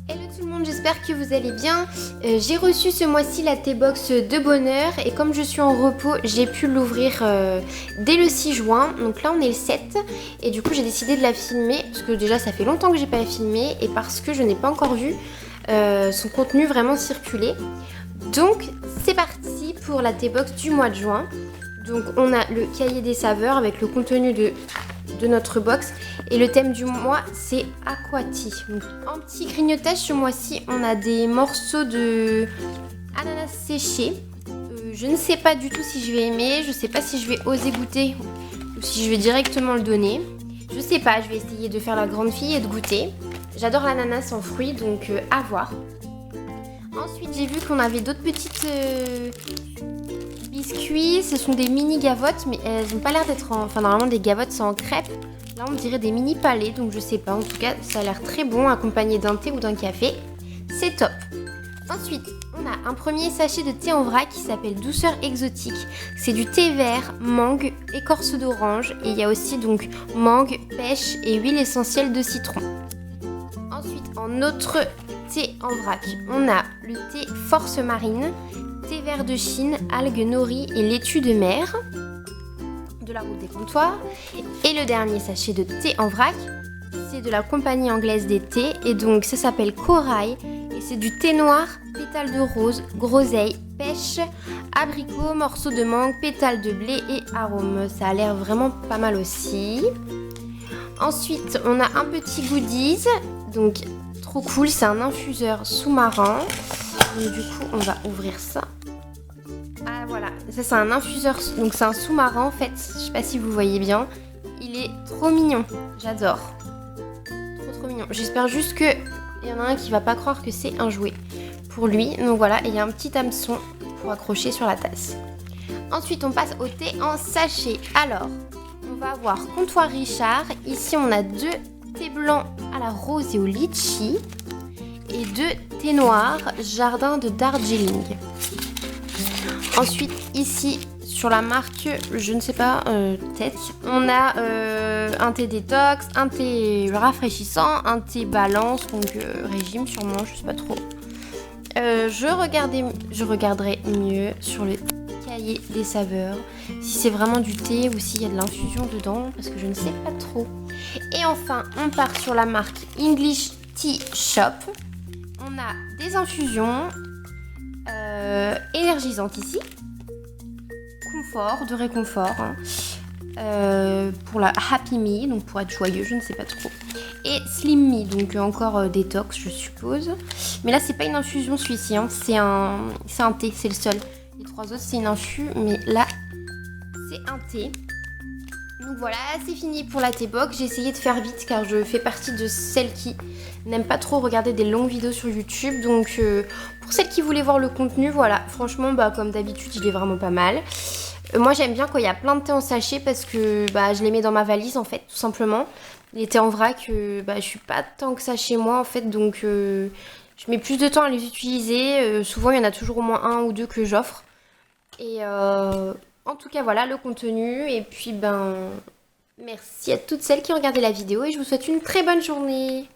Hello tout le monde, j'espère que vous allez bien. J'ai reçu ce mois-ci la T-Box de bonheur et comme je suis en repos, j'ai pu l'ouvrir dès le 6 juin. Donc là on est le 7 et du coup j'ai décidé de la filmer parce que déjà ça fait longtemps que j'ai pas la filmé et parce que je n'ai pas encore vu son contenu vraiment circuler. Donc c'est parti pour la T-Box du mois de juin. Donc on a le cahier des saveurs avec le contenu de notre box et le thème du mois c'est Aquati. Donc, en petit grignotage ce mois-ci on a des morceaux de ananas séché. Je ne sais pas du tout si je vais aimer, je sais pas si je vais oser goûter ou si je vais directement le donner. Je sais pas, je vais essayer de faire la grande fille et de goûter. J'adore l'ananas en fruits donc à voir. Ensuite j'ai vu qu'on avait d'autres petites biscuits, ce sont des mini gavottes mais elles n'ont pas l'air d'être en... Enfin normalement des gavottes c'est en crêpes. Là on dirait des mini palais donc je sais pas. En tout cas ça a l'air très bon accompagné d'un thé ou d'un café. C'est top. Ensuite on a un premier sachet de thé en vrac qui s'appelle Douceur Exotique. C'est du thé vert, mangue, écorce d'orange et il y a aussi donc mangue, pêche et huile essentielle de citron. Ensuite en autre thé en vrac on a le thé Force Marine, thé vert de Chine, algues nori et laitue de mer de la route des comptoirs. Et le dernier sachet de thé en vrac, c'est de la compagnie anglaise des thés et donc ça s'appelle Corail et c'est du thé noir, pétales de rose, groseille, pêche, abricot, morceaux de mangue, pétales de blé et arômes. Ça a l'air vraiment pas mal aussi. Ensuite on a un petit goodies, donc trop cool, c'est un infuseur sous-marin. Donc, du coup on va ouvrir ça. Ah voilà, ça c'est un infuseur, donc c'est un sous-marin en fait, je sais pas si vous voyez bien. Il est trop mignon, j'adore. Trop mignon. J'espère juste que il y en a un qui va pas croire que c'est un jouet pour lui. Donc voilà, et il y a un petit hameçon pour accrocher sur la tasse. Ensuite on passe au thé en sachet. Alors, on va avoir Comptoir Richard. Ici on a 2 thés blancs à la rose et au litchi. Et 2 thés noirs, Jardin de Darjeeling. Ensuite, ici, sur la marque, je ne sais pas, tête, on a un thé détox, un thé rafraîchissant, un thé balance, donc régime sûrement, je sais pas trop. Je regarderai mieux sur le cahier des saveurs, si c'est vraiment du thé ou s'il y a de l'infusion dedans, parce que je ne sais pas trop. Et enfin, on part sur la marque English Tea Shop. On a des infusions énergisantes ici, confort, de réconfort, hein. Pour la Happy Me, donc pour être joyeux, je ne sais pas trop, et Slim Me, donc encore détox je suppose, mais là c'est pas une infusion celui-ci, hein. C'est un thé, c'est le seul. Les 3 autres c'est une infu, mais là c'est un thé. Donc voilà, c'est fini pour la T-Box. J'ai essayé de faire vite car je fais partie de celles qui n'aiment pas trop regarder des longues vidéos sur YouTube. Donc pour celles qui voulaient voir le contenu, voilà, franchement, comme d'habitude, il est vraiment pas mal. Moi j'aime bien quand il y a plein de thé en sachet parce que je les mets dans ma valise en fait, tout simplement. Les thés en vrac, je suis pas tant que ça chez moi en fait, donc je mets plus de temps à les utiliser. Souvent il y en a toujours au moins 1 ou 2 que j'offre. Et en tout cas voilà le contenu et puis merci à toutes celles qui ont regardé la vidéo et je vous souhaite une très bonne journée.